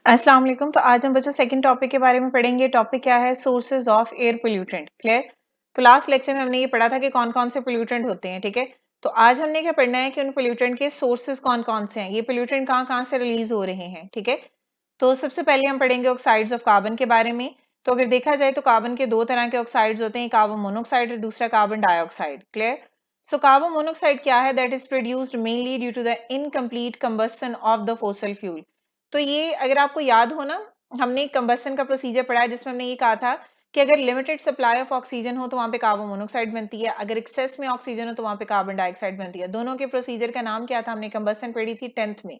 अस्सलाम वालेकुम। तो आज हम बच्चों सेकंड टॉपिक के बारे में पढ़ेंगे। टॉपिक क्या है? Sources of air pollutant. Clear? तो लास्ट लेक्चर में हमने ये पढ़ा था कि कौन कौन से पोल्यूटेंट होते हैं। ठीक है, तो आज हमने क्या पढ़ना है कि उन पोल्यूटेंट के सोर्सेज कौन कौन से हैं, ये पोल्यूटेंट कहाँ कहाँ से रिलीज हो रहे हैं। ठीक है, तो सबसे पहले हम पढ़ेंगे ऑक्साइड्स ऑफ कार्बन के बारे में। तो अगर देखा जाए तो कार्बन के दो तरह के ऑक्साइड्स होते हैं, कार्बन मोनोऑक्साइड और दूसरा carbon dioxide. Clear? So carbon monoxide क्या है? That is produced mainly due to the incomplete combustion of the fossil fuel. तो ये अगर आपको याद हो ना, हमने कंबस्शन का प्रोसीजर पढ़ा है जिसमें हमने ये कहा था कि अगर लिमिटेड सप्लाई ऑफ ऑक्सीजन हो तो वहां पे कार्बन मोनोऑक्साइड बनती है, अगर एक्सेस में ऑक्सीजन हो तो वहां पे कार्बन डाइऑक्साइड बनती है। दोनों के प्रोसीजर का नाम क्या था? हमने कंबस्शन पढ़ी थी 10th में।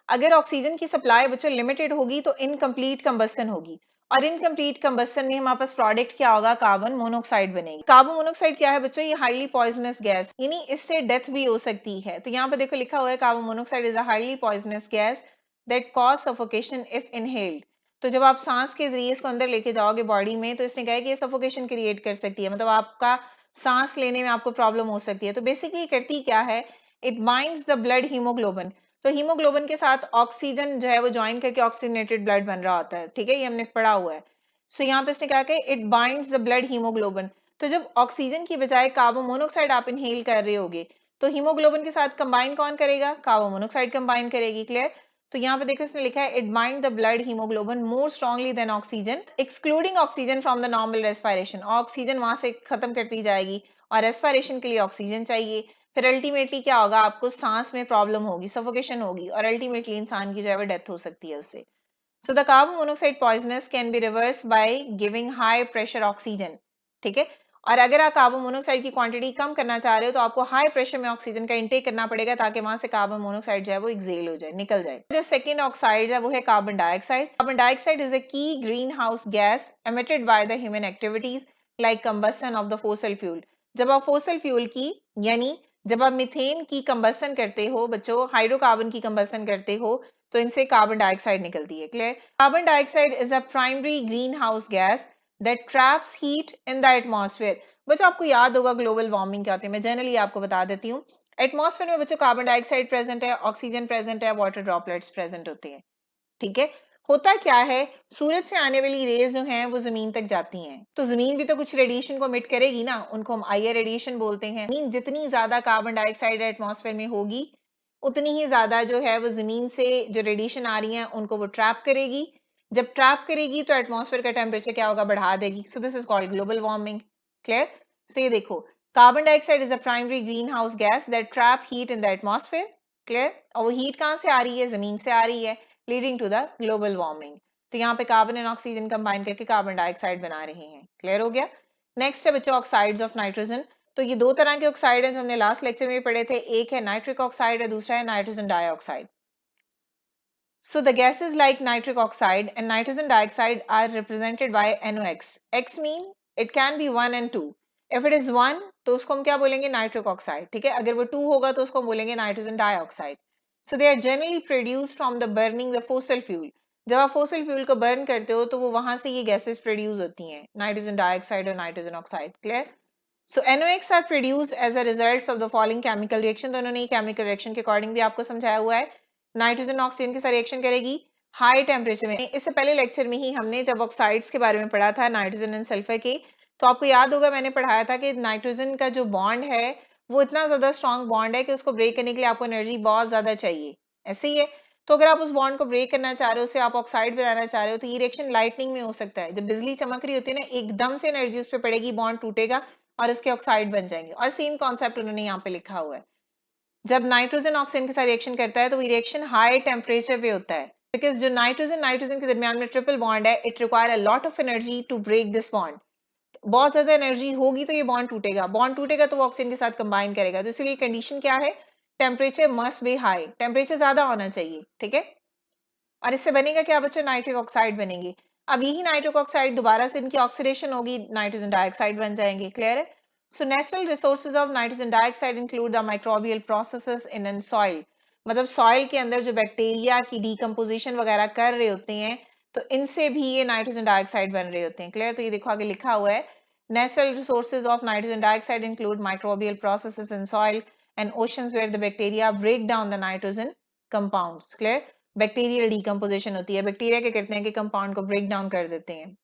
अगर ऑक्सीजन की सप्लाई बच्चों लिमिटेड होगी तो इनकम्प्लीट कंबस्शन होगी, और इनकम्प्लीट कंबस्शन में हमारे पास प्रोडक्ट क्या होगा? कार्बन मोनोऑक्साइड बनेगी। कार्बन मोनोऑक्साइड क्या है बच्चों? ये हाईली पॉइजनस गैस, यानी इससे डेथ भी हो सकती है। तो यहाँ पर देखो लिखा हुआ है carbon monoxide is a highly poisonous gas that cause suffocation if inhaled. तो जब आप सांस के जरिए इसको अंदर लेके जाओगे बॉडी में, तो इसने कहा है कि ये सफोकेशन क्रिएट कर सकती है, मतलब आपका सांस लेने में आपको प्रॉब्लम हो सकती है। तो बेसिकली करती क्या है? It binds the blood haemoglobin. तो हीमोग्लोबिन के साथ ऑक्सीजन जो है वो ज्वाइन करके ऑक्सीजनेटेड ब्लड बन रहा होता है। ठीक है, ये हमने पढ़ा हुआ है। सो यहाँ पे इसने कहा कि it binds the blood haemoglobin. तो जब ऑक्सीजन की बजाय कार्बन मोनोऑक्साइड आप इनहेल कर रहे होगे, तो हीमोग्लोबिन के साथ कंबाइन कौन करेगा? कार्बन मोनोऑक्साइड कंबाइन करेगी। क्लियर? तो यहाँ पे देखो इसने लिखा है it bind the blood haemoglobin more strongly than oxygen excluding oxygen from the normal respiration. Oxygen वहां से खत्म करती जाएगी और रेस्पिरेशन के लिए ऑक्सीजन चाहिए। फिर अल्टीमेटली क्या होगा? आपको सांस में प्रॉब्लम होगी, सफोकेशन होगी, और अल्टीमेटली इंसान की जो है वो डेथ हो सकती है उससे। So the carbon monoxide poisonous can be reverse by giving high pressure oxygen. ठीक है, और अगर आप कार्बन मोनोऑक्साइड की क्वांटिटी कम करना चाह रहे हो तो आपको हाई प्रेशर में ऑक्सीजन का इंटेक करना पड़ेगा, ताकि वहां से कार्बन मोनोऑक्साइड जो है वो एक्सेल हो जाए, निकल जाए। जो सेकेंड ऑक्साइड है वो है carbon dioxide. Carbon dioxide is a key greenhouse gas emitted by the human activities like combustion of the fossil fuel. जब आप फोसिल फ्यूल की, यानी जब आप मीथेन की कंबस्शन करते हो बच्चों, हाइड्रोकार्बन की कंबस्शन करते हो, तो इनसे कार्बन डाइऑक्साइड निकलती है। Clear? Carbon dioxide is a primary greenhouse gas that traps heat in the atmosphere. बच्चों आपको याद होगा ग्लोबल वार्मिंग क्या होती है, मैं जनरली आपको बता देती हूँ। एटमॉस्फेयर में बच्चों कार्बन डाइऑक्साइड प्रेजेंट है, ऑक्सीजन प्रेजेंट है, वाटर ड्रॉपलेट्स प्रेजेंट होते हैं। ठीक है, होता क्या है? सूरज से आने वाली रेज जो हैं वो जमीन तक जाती हैं, तो जमीन भी तो कुछ रेडिएशन को मिट करेगी ना, उनको हम आईआर रेडिएशन बोलते हैं। जमीन जितनी ज्यादा कार्बन डाइऑक्साइड एटमॉस्फेयर में होगी, उतनी ही ज्यादा जो है वो जमीन से जो रेडिएशन आ रही है उनको वो ट्रैप करेगी। जब ट्रैप करेगी तो एटमॉस्फेयर का टेम्परेचर क्या होगा? बढ़ा देगी। So this is called global warming. Clear? So ये देखो, carbon dioxide is a primary greenhouse gas that trap heat in the atmosphere. Clear? और वो हीट कहाँ से आ रही है? जमीन से आ रही है, leading to the global warming. तो यहाँ पे कार्बन एंड ऑक्सीजन कंबाइन करके कार्बन डाइऑक्साइड बना रहे हैं। क्लियर हो गया? नेक्स्ट है बच्चों ऑक्साइड्स ऑफ नाइट्रोजन। तो ये दो तरह के ऑक्साइड हैं जो हमने लास्ट लेक्चर में पढ़े थे, एक है नाइट्रिक ऑक्साइड है, दूसरा है nitrogen dioxide. So the gases like nitric oxide and nitrogen dioxide are represented by NOx. X mean it can be 1 and 2. If it is 1 तो उसको हम क्या बोलेंगे? Nitric oxide. ठीक है, अगर वो 2 होगा तो उसको हम बोलेंगे nitrogen dioxide. So they are generally produced from the burning the fossil fuel. जब आप फोसिल फ्यूल को बर्न करते हो तो वो वहां से ये गैसेस प्रोड्यूस होती हैं, नाइट्रोजन डाइऑक्साइड और nitrogen oxide. Clear? So NOx are produced as a result of the following chemical reaction। तो उन्होंने ये केमिकल रिएक्शन के अकॉर्डिंग भी आपको समझाया हुआ है। नाइट्रोजन ऑक्सीजन के साथ रिएक्शन करेगी हाई टेम्परेचर में। इससे पहले लेक्चर में ही हमने जब ऑक्साइड्स के बारे में पढ़ा था, नाइट्रोजन एंड सल्फर के, तो आपको याद होगा मैंने पढ़ाया था कि नाइट्रोजन का जो बॉन्ड है वो इतना ज्यादा स्ट्रॉन्ग बॉन्ड है कि उसको ब्रेक करने के लिए आपको एनर्जी बहुत ज्यादा चाहिए। ऐसे ही है, तो अगर आप उस बॉन्ड को ब्रेक करना चाह रहे हो, उसे आप ऑक्साइड बनाना चाह रहे हो, तो ये रिएक्शन लाइटनिंग में हो सकता है। जब बिजली चमक रही होती है ना, एकदम से एनर्जी उस पर पड़ेगी, बॉन्ड टूटेगा और इसके ऑक्साइड बन जाएंगे। और सेम कॉन्सेप्ट उन्होंने यहाँ पे लिखा हुआ है। जब नाइट्रोजन ऑक्सीजन के साथ रिएक्शन करता है तो वो रिएक्शन हाई टेम्परेचर पे होता है, बिकॉज जो नाइट्रोजन नाइट्रोजन के दरमियान में ट्रिपल बॉन्ड है, it require a lot of energy to break this bond. बहुत ज्यादा एनर्जी होगी तो ये बॉन्ड टूटेगा, बॉन्ड टूटेगा तो वो ऑक्सीजन के साथ कंबाइन करेगा। तो इसलिए कंडीशन क्या है? Temperature must be high, temperature ज्यादा होना चाहिए। ठीक है, और इससे बनेगा क्या बच्चों? नाइट्रिक ऑक्साइड बनेगी। अब यही नाइट्रिक ऑक्साइड दोबारा से इनकी ऑक्सीडेशन होगी, नाइट्रोजन डाइऑक्साइड बन जाएंगे। क्लियर है? So natural resources of nitrogen dioxide include the microbial processes in an soil. मतलब सॉइल के अंदर जो बैक्टीरिया की डीकम्पोजिशन वगैरह कर रहे होते हैं, तो इनसे भी ये नाइट्रोजन डाइऑक्साइड बन रहे होते हैं। क्लियर? तो ये देखो आगे लिखा हुआ है, natural resources of nitrogen dioxide include microbial processes in soil and oceans where the bacteria break down the nitrogen compounds. Clear? Bacterial decomposition होती है, बैक्टीरिया क्या करते हैं कि कंपाउंड को ब्रेक डाउन कर देते हैं।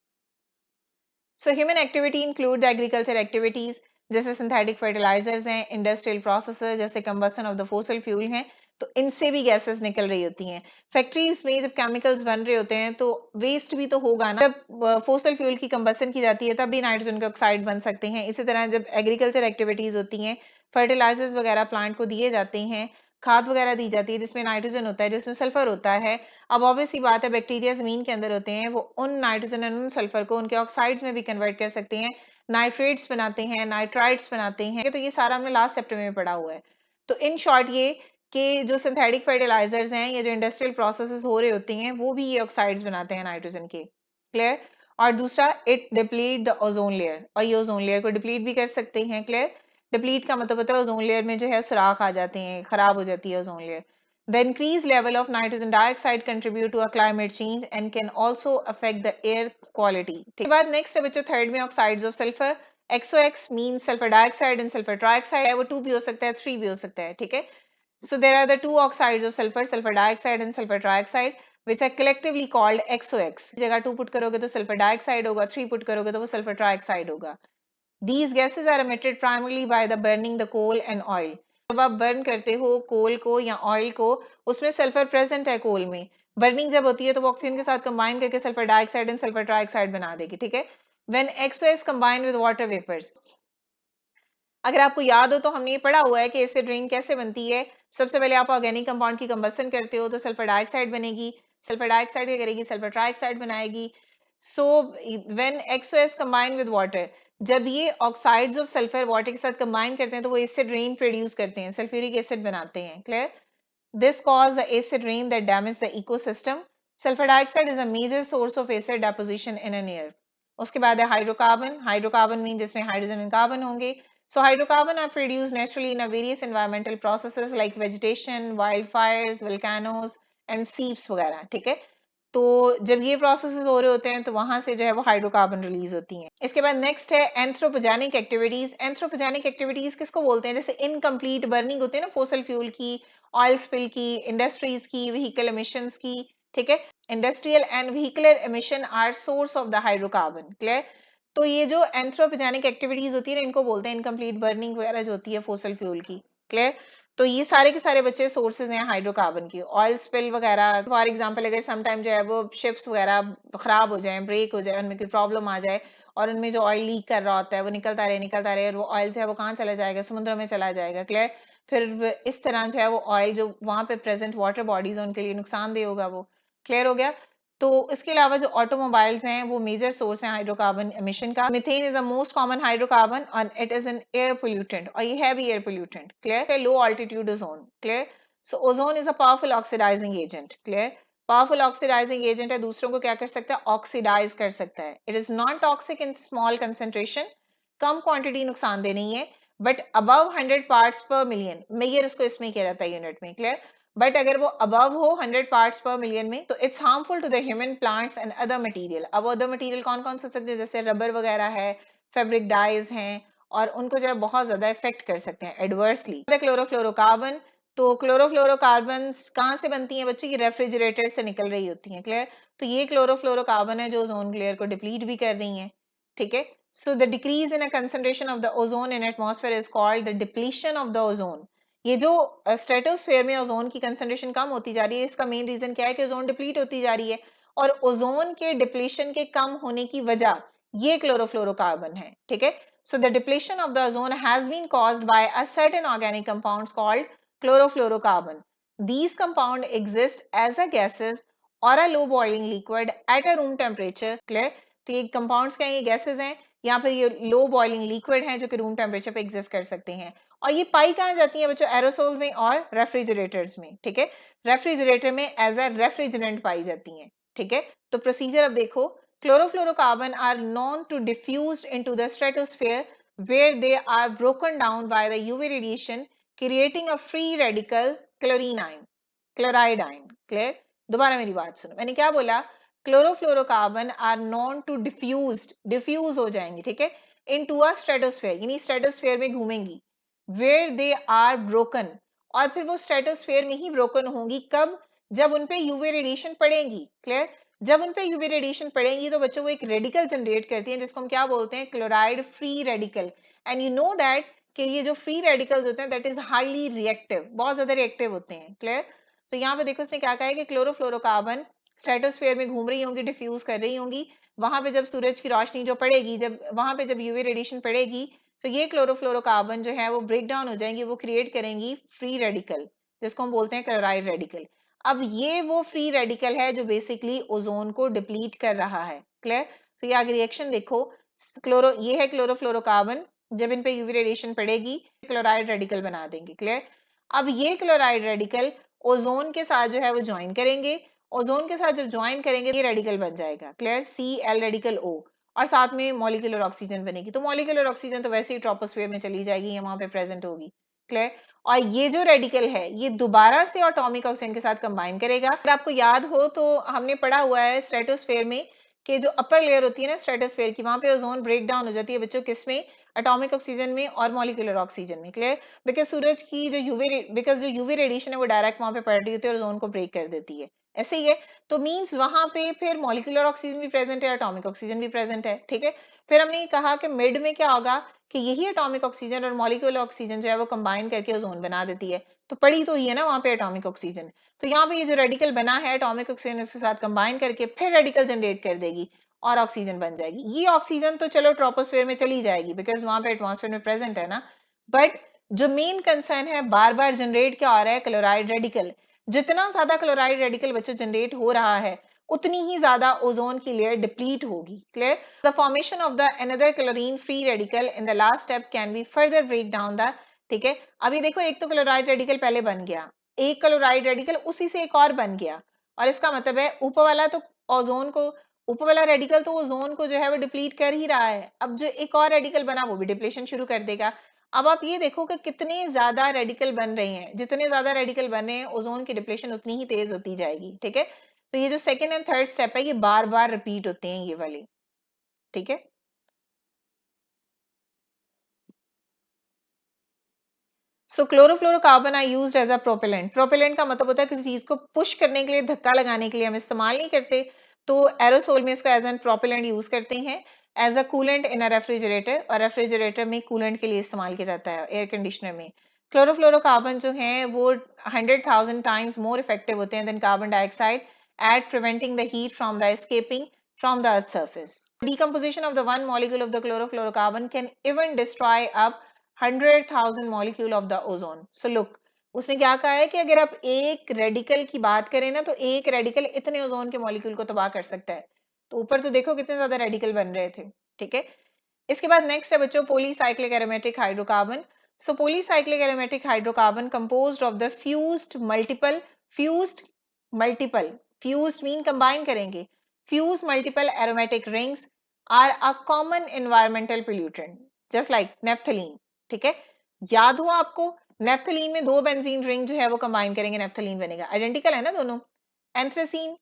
So human activity include the agriculture activities, जैसे सिंथेटिक फर्टिलाइजर्स हैं, इंडस्ट्रियल प्रोसेसेस जैसे combustion of the fossil fuel हैं, तो इनसे भी गैसेस निकल रही होती हैं। फैक्ट्रीज में जब केमिकल्स बन रहे होते हैं तो वेस्ट भी तो होगा ना, जब फोसिल फ्यूल की कंबस्शन की जाती है तब भी नाइट्रोजन के ऑक्साइड बन सकते हैं। इसी तरह जब एग्रीकल्चर एक्टिविटीज होती हैं, फर्टिलाइजर्स वगैरह प्लांट को दिए जाते हैं, खाद वगैरह दी जाती है जिसमें नाइट्रोजन होता है, जिसमें सल्फर होता है। अब ऑब्वियस सी बात है, बैक्टीरिया जमीन के अंदर होते हैं, वो उन नाइट्रोजन और उन सल्फर को उनके ऑक्साइड्स में भी कन्वर्ट कर सकते हैं, नाइट्रेट्स बनाते हैं, नाइट्राइट्स बनाते हैं। तो ये सारा हमने लास्ट चैप्टर में पढ़ा हुआ है। तो इन शॉर्ट ये कि जो सिंथेटिक फर्टिलाइजर्स हैं या जो इंडस्ट्रियल प्रोसेसेस हो रहे होते हैं वो भी ये ऑक्साइड्स बनाते हैं नाइट्रोजन के। क्लियर? और दूसरा, it deplete the ozone layer, और ये ओजोन लेयर को डिप्लीट भी कर सकते हैं। क्लियर? डिप्लीट का मतलब होता है ओजोन लेयर में जो है सुराख आ जाते हैं, खराब हो जाती है ozone layer. The increased level of nitrogen dioxide contribute to a climate change and can also affect the air quality. ठीक है, बाद नेक्स्ट है बच्चों थर्ड में oxides of sulphur. XOX means sulphur dioxide and sulphur trioxide है, वो 2 भी हो सकता है, 3 भी हो सकता है। ठीक है, so there are the two oxides of sulfur, sulfur dioxide and sulfur trioxide, which are collectively called XOX. जगह 2 पुट करोगे तो सल्फर डाइऑक्साइड होगा, 3 पुट करोगे तो वो सल्फर ट्राइऑक्साइड होगा। These gases are emitted primarily by the burning the coal and oil. जब आप बर्न करते हो कोल को या ऑयल को, उसमें सल्फर प्रेजेंट है कोल में, बर्निंग जब होती है तो वो ऑक्सीजन के साथ कंबाइन करके sulphur dioxide and sulphur trioxide बना देगी। ठीक है, when XOS combine with water vapors, अगर आपको याद हो तो हमने ये पढ़ा हुआ है कि एसिड रेन कैसे बनती है। सबसे पहले आप ऑर्गेनिक कंपाउंड की कंबस्शन करते हो तो सल्फर डाइऑक्साइड बनेगी, सल्फर डाइऑक्साइड क्या करेगी, सल्फर ट्राइऑक्साइड बनाएगी। So when XOS combine with water, जब ये ऑक्साइड्स ऑफ सल्फर वाटर के साथ कंबाइन करते हैं तो वो एसिड रेन प्रोड्यूस करते हैं, सल्फ्यूरिक एसिड बनाते हैं। Clear? This cause the acid rain that damage the ecosystem. Sulphur dioxide is a major source of acid deposition in an air. उसके बाद है हाइड्रोकार्बन। हाइड्रोकार्बन मीन जिसमें हाइड्रोजन एंड कार्बन होंगे। So hydrocarbon are produced naturally in a various environmental processes like vegetation, wildfires, volcanoes and seeps वगैरह। ठीक है, तो जब ये प्रोसेसेस हो रहे होते हैं तो वहां से जो है वो हाइड्रोकार्बन रिलीज होती हैं। इसके बाद नेक्स्ट है एंथ्रोपोजेनिक एक्टिविटीज। एंथ्रोपोजेनिक एक्टिविटीज किसको बोलते हैं? जैसे इनकम्प्लीट बर्निंग होती है ना फोसिल फ्यूल की, ऑयल स्पिल की, इंडस्ट्रीज की, व्हीकल एमिशंस की। ठीक है, industrial and vehicular emission are source of the hydrocarbon. Clear? तो ये जो एंथ्रोपोजेनिक एक्टिविटीज होती है ना, इनको बोलते हैं इनकम्प्लीट बर्निंग वगैरह जो होती है फोसिल फ्यूल की। क्लियर? तो ये सारे के सारे बच्चे सोर्सेज हैं हाइड्रोकार्बन की। ऑयल स्पिल वगैरह, फॉर एग्जांपल अगर सम टाइम जो है वो शिप्स वगैरह खराब हो जाए, ब्रेक हो जाए, उनमें कोई प्रॉब्लम आ जाए और उनमें जो ऑयल लीक कर रहा होता है वो निकलता रहे और वो ऑयल जो है वो कहाँ चला जाएगा, समुद्र में चला जाएगा। क्लियर? फिर इस तरह जो है वो ऑयल जो वहां पे प्रेजेंट वाटर बॉडीज है उनके लिए नुकसानदेह होगा वो। क्लियर हो गया? तो इसके अलावा जो ऑटोमोबाइल्स हैं वो मेजर सोर्स है हाइड्रोकार्बन एमिशन का। Methane is the most common hydrocarbon और it is an air pollutant, और ये है भी air pollutant. Clear? Low altitude ozone. Clear? So ozone is a powerful oxidizing agent. Clear? Powerful oxidizing agent है, दूसरों को क्या कर सकता है? ऑक्सीडाइज कर सकता है। It is not toxic in small concentration, come quantity नुकसानदेह नहीं है, बट अबव 100 पार्ट्स पर मिलियन, मेजर इसको इसमें किया जाता है यूनिट में। क्लियर? बट अगर वो अबव हो 100 पार्ट्स पर मिलियन में तो it's harmful to the human, plants and other material. अब अदर मटेरियल कौन कौन से हो सकते हैं? जैसे रबर वगैरह है, फैब्रिक डाइज हैं, और उनको जो है बहुत ज्यादा इफेक्ट कर सकते हैं एडवर्सली। क्लोरोफ्लोरोकार्बन, तो क्लोरोफ्लोरोकार्बन कहाँ से बनती हैं बच्चों? ये रेफ्रिजरेटर से निकल रही होती हैं। क्लियर? तो ये क्लोरोफ्लोरोकार्बन है जो ओजोन लेयर को डिप्लीट भी कर रही हैं। ठीक है, so the decrease in a concentration of the ozone in atmosphere is called the depletion of the ozone. ये जो स्ट्रेटोस्फेयर में ओजोन की कंसंट्रेशन कम होती जा रही है, इसका मेन रीजन क्या है? कि ओजोन डिप्लीट होती जा रही है, और ओजोन के डिप्लीशन के कम होने की वजह ये क्लोरोफ्लोरोकार्बन है। ठीक है, so the depletion of the ozone has been caused by a certain organic compounds called chlorofluorocarbon. These compound exist as a gases or a low boiling liquid at a room temperature. Clear? तो ये compounds क्या है? ये gases हैं, या फिर ये low boiling liquid हैं जो कि रूम टेम्परेचर पे एग्जिस्ट कर सकते हैं। और ये पाई कहाँ जाती है बच्चों? एरोसोल में और रेफ्रिजरेटर्स में। ठीक है, रेफ्रिजरेटर में एज अ रेफ्रिजरेंट पाई जाती हैं। ठीक है, तो प्रोसीजर अब देखो। Chlorofluorocarbon are known to diffused into the stratosphere where they are broken down by the UV radiation creating a free radical chloride ion. Clear? दोबारा मेरी बात सुनो, मैंने क्या बोला? Chlorofluorocarbon are known to diffuse हो जाएंगी। ठीक है, इनटू अ स्ट्रेटोस्फेयर, यानी स्ट्रेटोस्फेयर में घूमेंगी। वेयर दे आर ब्रोकन, और फिर वो स्ट्रेटोस्फेयर में ही ब्रोकन होंगी। कब? जब उन पे यूवी रेडिएशन पड़ेगी, क्लियर, जब उन पे यूवी रेडिएशन पड़ेगी तो बच्चों वो एक रेडिकल जनरेट करती हैं जिसको हम क्या बोलते हैं, chloride free radical. And you know that कि ये जो फ्री रेडिकल्स होते हैं दैट इज हाईली रिएक्टिव, बहुत ज्यादा रिएक्टिव होते हैं, क्लियर। तो यहाँ पे देखो उसने क्या कहा है कि क्लोरोफ्लोरोकार्बन स्ट्रेटोस्फेयर में घूम रही होंगी, डिफ्यूज कर रही होंगी, वहां पे जब सूरज की रोशनी जो पड़ेगी, जब वहां पे जब यूवी रेडिएशन पड़ेगी तो ये क्लोरोफ्लोरोकार्बन जो है वो ब्रेक डाउन हो जाएंगी, वो क्रिएट करेंगी फ्री रेडिकल जिसको हम बोलते हैं क्लोराइड रेडिकल। अब ये वो फ्री रेडिकल है जो बेसिकली ओजोन को डिप्लीट कर रहा है, क्लियर। तो ये आगे रिएक्शन देखो, ये है क्लोरोफ्लोरोकार्बन, जब इन पे यूवी रेडिएशन पड़ेगी क्लोराइड रेडिकल बना देंगे, क्लियर। अब ये क्लोराइड रेडिकल ओजोन के साथ जो है वो ज्वाइन करेंगे, ओजोन के साथ जब ज्वाइन करेंगे ये रेडिकल बन जाएगा, क्लियर, Cl रेडिकल O, और साथ में मॉलिक्यूलर ऑक्सीजन बनेगी। तो मॉलिक्यूलर ऑक्सीजन तो वैसे ही ट्रोपोस्फियर में चली जाएगी, ये वहां पे प्रेजेंट होगी, क्लियर। और ये जो रेडिकल है ये दोबारा से एटॉमिक ऑक्सीजन के साथ कंबाइन करेगा। अगर आपको याद हो तो हमने पढ़ा हुआ है स्ट्रेटोस्फेयर में कि जो अपर लेयर होती है ना स्ट्रेटोस्फेयर की, वहां पे ओजोन ब्रेक डाउन हो जाती है बच्चों, किसमें, एटॉमिक ऑक्सीजन में और मॉलिक्यूलर ऑक्सीजन में, क्लियर। बिकॉज जो यूवी रेडिएशन है वो डायरेक्ट वहां पे पड़ रही होती है और ओजोन को ब्रेक कर देती है, ऐसे ही है। तो मींस वहां पे फिर मॉलिक्यूलर ऑक्सीजन भी प्रेजेंट है, एटॉमिक ऑक्सीजन भी प्रेजेंट है, ठीक है। फिर हमने ये कहा कि मिड में क्या होगा कि यही एटॉमिक ऑक्सीजन और मॉलिक्यूलर ऑक्सीजन जो है वो कंबाइन करके ओजोन बना देती है। तो पड़ी तो ही है ना वहां पे एटॉमिक ऑक्सीजन। तो यहाँ पे ये जो रेडिकल बना है एटॉमिक ऑक्सीजन उसके साथ कंबाइन करके फिर रेडिकल जनरेट कर देगी और ऑक्सीजन बन जाएगी। ये ऑक्सीजन तो चलो ट्रोपोस्फेयर में चली जाएगी बिकॉज वहां पे एटमॉस्फेयर में प्रेजेंट है ना, बट जो मेन कंसर्न है बार बार जनरेट क्या हो रहा है, क्लोराइड रेडिकल। जितना ज्यादा क्लोराइड रेडिकल बच्चों जनरेट हो रहा है उतनी ही ज्यादा ओजोन की लेयर डिप्लीट होगी, clear. The formation of the another chlorine free radical in the last step can be further break down the, ठीक है। अभी देखो एक तो क्लोराइड रेडिकल पहले बन गया, एक क्लोराइड रेडिकल उसी से एक और बन गया, और इसका मतलब है ऊपर वाला तो ओजोन को, ऊपर वाला रेडिकल तो ओजोन को जो है वो डिप्लीट कर ही रहा है, अब जो एक और रेडिकल बना वो भी डिप्लीशन शुरू कर देगा। अब आप ये देखो कि कितने ज्यादा रेडिकल बन रहे हैं, जितने ज्यादा रेडिकल बन रहे हैं ओजोन की डिप्लीशन उतनी ही तेज होती जाएगी, ठीक है। तो ये जो सेकंड एंड थर्ड स्टेप है ये बार बार रिपीट होते हैं ये वाले, ठीक है। So chlorofluorocarbon are used as a propellant. Propellant का मतलब होता है किसी चीज को पुश करने के लिए, धक्का लगाने के लिए हम इस्तेमाल नहीं करते, तो एरोसोल में इसको एज एन प्रोपेलेंट यूज करते हैं, as a coolant in a refrigerator, और रेफ्रिजरेटर में कूलेंट के लिए इस्तेमाल किया जाता है, एयर कंडीशनर में। क्लोरोफ्लोरोकार्बन जो है वो 100,000 टाइम्स मोर इफेक्टिव होते हैं than carbon dioxide at preventing the heat from the escaping from the earth's surface. Decomposition of the one molecule of the chlorofluorocarbon can even destroy up 100,000 molecule of the ozone. So look, उसने क्या कहा है कि अगर आप एक radical की बात करें ना तो एक रेडिकल इतने ओजोन के मॉलिक्यूल को तबाह कर सकता है। तो ऊपर तो देखो कितने ज्यादा रेडिकल बन रहे थे, ठीक है। इसके बाद नेक्स्ट है बच्चों polycyclic aromatic hydrocarbon. So polycyclic aromatic hydrocarbon composed of the fused multiple, fused mean combine करेंगे, fuse multiple aromatic rings are a common environmental pollutant just like naphthalene, ठीक है। याद हो आपको, नेफ्थलीन में दो बेंजीन रिंग जो है वो कंबाइन करेंगे, नेफ्थलीन बनेगा, आइडेंटिकल है ना दोनों। एंथ्रेसीन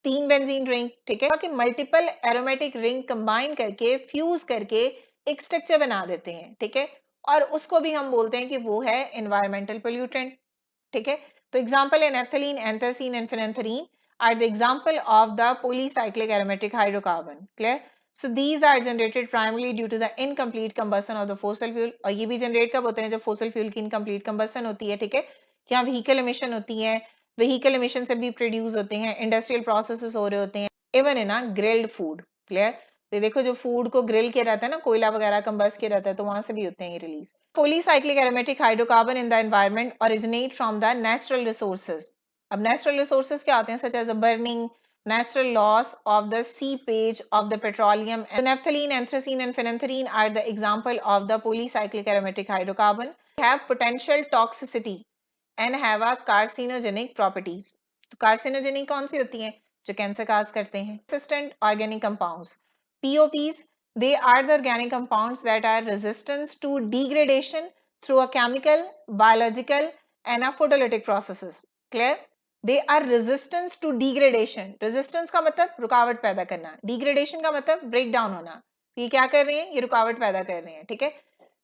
तीन बेंजीन रिंग, ठीक है, कि मल्टीपल एरोमेटिक रिंग कंबाइन करके फ्यूज करके एक स्ट्रक्चर बना देते हैं, ठीक है। और उसको भी हम बोलते हैं कि वो है एनवायरमेंटल पोल्यूटेंट, ठीक है। तो एग्जांपल है naphthalene, anthracene and phenanthrene are the example of the polycyclic aromatic hydrocarbon, clear. So these are generated primarily due to the incomplete combustion of the fossil fuel, और ये भी जनरेट कब होते हैं जब fossil fuel की incomplete combustion होती है, ठीक है। यहाँ vehicle emission होती है, vehicle emission से भी प्रोड्यूस होते हैं, इंडस्ट्रियल प्रोसेसेस हो रहे होते हैं, even in grilled food, clear. तो देखो जो फूड को ग्रिल किया रहता है ना, कोयला वगैरह कंबस्ट किया रहता है, तो वहां से भी होते हैं ये release. Polycyclic aromatic hydrocarbon in the environment originate from the natural resources. अब नेचुरल रिसोर्सेज क्या होते हैं, such as burning, natural loss of the seepage of the petroleum. Naphthalene, anthracene and phenanthrene are the example of the polycyclic aromatic hydrocarbon. They have potential toxicity and have a carcinogenic properties. तो carcinogenic कौन सी होती हैं, जो cancer काज करते हैं। Persistent organic compounds, POPs, they are the organic compounds that are resistant to degradation through a chemical, biological and a photolytic processes. Clear? They are resistance to degradation, resistance का मतलब रुकावट पैदा करना, डिग्रेडेशन का मतलब break down होना, तो ये क्या कर रहे हैं, ये रुकावट पैदा कर रहे हैं, ठीक है।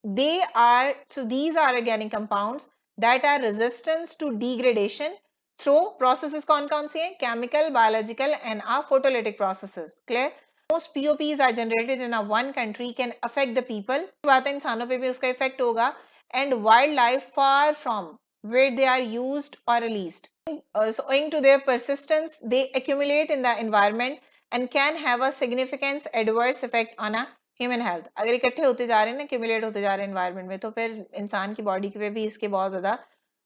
They are, so these are organic compounds that are resistance to degradation through processes कौन कौन सी हैं? Chemical, biological and photolytic processes. Clear? Most POPs are generated in one country can affect the people. बात है इंसानों पे भी उसका इफेक्ट होगा। And wildlife far from where they are used or released. So owing to their persistence, they accumulate in the environment and can have a significant adverse effect on a human health. अगर इकट्ठे होते जा रहे हैं ना, accumulate होते जा रहे हैं environment में, तो फिर इंसान की बॉडी पे भी इसके बहुत ज्यादा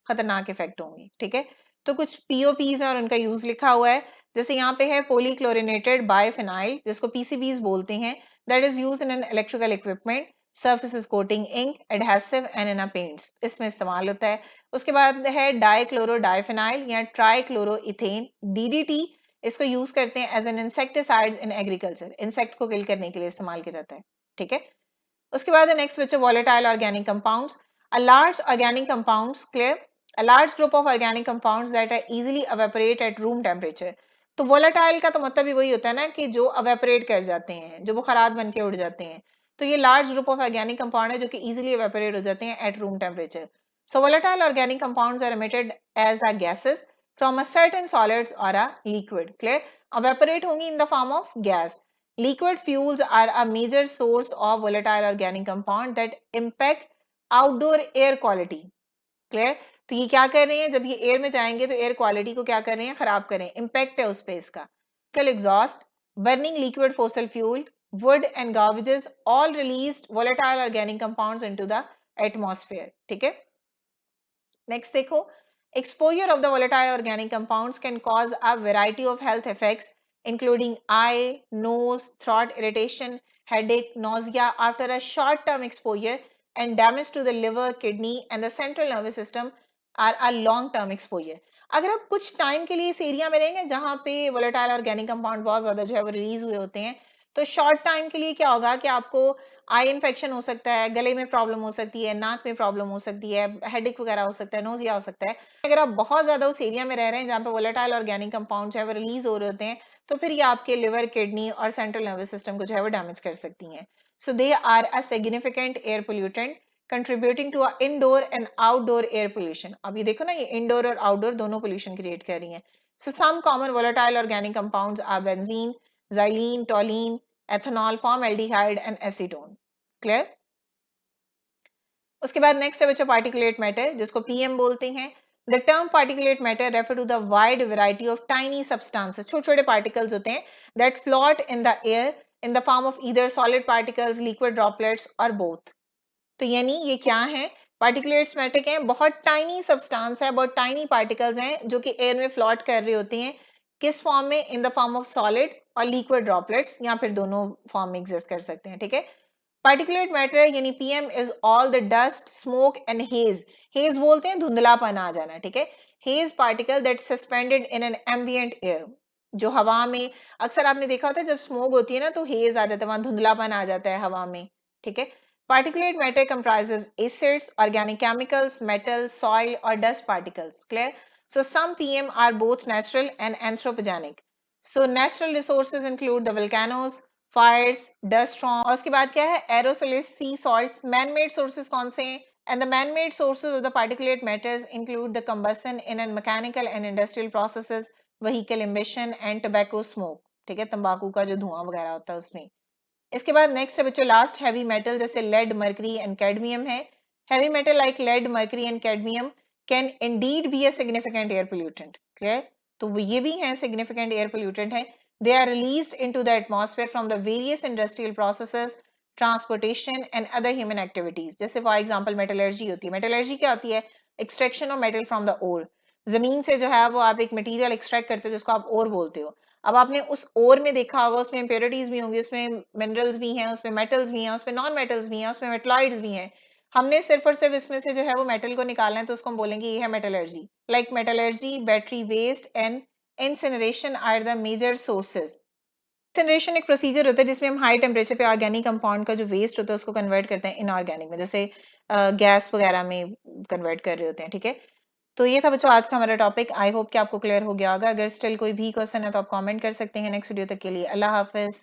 खतरनाक इफेक्ट होंगे। ठीक है, तो कुछ पीओपीज और उनका यूज लिखा हुआ है। जैसे यहाँ पे है पॉलीक्लोरिनेटेड बाइफिनाइल, जिसको पीसीबीज बोलते हैं, that is use in an electrical equipment, surfaces coating ink, adhesive and in paints, इसमें इस्तेमाल होता है। उसके बाद है डाइक्लोरो डाइफिनाइल या ट्राइक्लोरो इथेन, डीडीटी, इसको यूज करते हैं as an insecticide in agriculture, insect को किल करने के लिए इस्तेमाल किया जाता है। ठीक है, उसके बाद नेक्स्ट बच्चों volatile organic compounds, a large organic compounds. Clear? a large group of organic compounds that are easily evaporate at room temperature. तो volatile का तो मतलब ही वही होता है ना कि जो evaporate कर जाते हैं, जो बुखारात बन के उड़ जाते हैं। तो ये large group of organic compound है जो कि easily evaporate हो जाते हैं at room temperature. So volatile organic compounds are emitted as a gases from a certain solids or a liquid. Clear? Evaporate होंगी in the form of gas. Liquid fuels are a major source of volatile organic compound that impact outdoor air quality. Clear? तो ये क्या कर रहे हैं, जब ये air में जाएंगे तो एयर क्वालिटी को क्या कर रहे हैं, खराब कर रहे हैं, इंपैक्ट है उस पे इसका। कल exhaust, burning liquid fossil fuel, would and garbages all released volatile organic compounds into the atmosphere. ठीक है, नेक्स्ट देखो, exposure of the volatile organic compounds can cause a variety of health effects including eye, nose, throat irritation, headache, nausea after a short term exposure, and damage to the liver, kidney and the central nervous system are a long term exposure. अगर आप कुछ time के लिए इस area में रहेंगे जहां पे वोलेटाइल ऑर्गेनिक कंपाउंड बहुत ज्यादा जो है वो रिलीज हुए होते हैं, तो शॉर्ट टाइम के लिए क्या होगा कि आपको आई इन्फेक्शन हो सकता है, गले में प्रॉब्लम हो सकती है, नाक में प्रॉब्लम हो सकती है, हेडेक वगैरह हो सकता है, नोजिया हो सकता है। अगर आप बहुत ज्यादा उस एरिया में रह रहे हैं जहाँ पे वोलेटाइल ऑर्गेनिक कंपाउंड है वो रिलीज हो रहे होते हैं, तो फिर ये आपके लिवर, किडनी और सेंट्रल नर्वस सिस्टम को जो है वो डैमेज कर सकती हैं। So they are a significant air pollutant contributing to indoor and outdoor air pollution. अब ये देखो ना, ये इंडोर और आउटडोर दोनों पोल्यूशन क्रिएट कर रही हैं। So some common volatile organic compounds are benzene, xylene, toluene, ethanol, formaldehyde and acetone. Clear? उसके बाद नेक्स्ट है बच्चों पार्टिकुलेट मैटर, जिसको पीएम बोलते हैं। The term particulate matter refer to the wide variety of tiny substances, छोटे छोटे particles होते हैं that float in the air in the form of either solid particles, liquid droplets और बोथ। तो यानी ये क्या है, पार्टिकुलेट्स मैटर के हैं, बहुत टाइनी सब्सटेंस है, बहुत टाइनी पार्टिकल्स हैं जो कि एयर में फ्लोट कर रहे होते हैं। किस फॉर्म में? इन द फॉर्म ऑफ सॉलिड और लिक्विड ड्रॉपलेट्स, या फिर दोनों फॉर्म में एग्जिस्ट कर सकते हैं। ठीक है, पार्टिकुलेट मैटर यानी PM is all the dust, smoke and hedge. Hedge बोलते हैं धुंधलापन आ जाना। ठीक है, hedge particle that suspended in an ambient air, जो हवा में अक्सर आपने देखा होता है जब स्मोक होती है ना तो हेज आ जाता है, वहां धुंधलापन आ जाता है हवा में। ठीक है, particulate matter comprises acids, organic chemicals, metals, soil or dust particles. Clear? So some PM are both natural and anthropogenic. So natural resources include the volcanoes, fires, dust storms, और उसके बाद क्या है, aerosols, sea salts. Man-made sources कौन से हैं? And the man-made sources of the particulate matters include the combustion in a mechanical and industrial processes, vehicle emission and tobacco smoke. ठीक है, तंबाकू का जो धुआं वगैरह होता है उसमें। इसके बाद नेक्स्ट है बच्चों लास्ट हैवी मेटल, जैसे लेड, मर्करी एंड कैडमियम है। Heavy metal like lead, mercury and cadmium can indeed be a significant air pollutant. Clear? तो वो ये भी हैं सिग्निफिकेंट एयर पोल्यूटेंट है। They are released into the atmosphere from the various industrial processes, transportation and other human activities. जैसे for example metallurgy होती है। Metallurgy क्या होती है? Extraction of metal from the ore. जमीन से जो है वो आप एक मटेरियल एक्सट्रैक्ट करते हो जिसको आप ओर बोलते हो। अब आपने उस ओर में देखा होगा उसमें इम्प्योरिटीज भी होंगी, उसमें मिनरल्स भी हैं, उसमें मेटल्स भी हैं, उसमें नॉन मेटल्स भी हैं, उसमें मेटलॉइड्स भी हैं। हमने सिर्फ और सिर्फ इसमें से जो है वो मेटल को निकालना है, तो उसको हम बोलेंगे ये है metallurgy. Like metallurgy, battery waste and incineration are the major sources. Incineration एक प्रोसीजर होता है जिसमें हम हाई टेम्परेचर पे ऑर्गेनिक कंपाउंड का जो वेस्ट होता है उसको कन्वर्ट करते हैं इनऑर्गेनिक में, जैसे गैस वगैरह में कन्वर्ट कर रहे होते हैं। ठीक है, तो ये था बच्चों आज का हमारा टॉपिक। आई होप कि आपको क्लियर हो गया होगा। अगर स्टिल कोई भी क्वेश्चन है तो आप कमेंट कर सकते हैं। नेक्स्ट वीडियो तक के लिए अल्लाह हाफिज।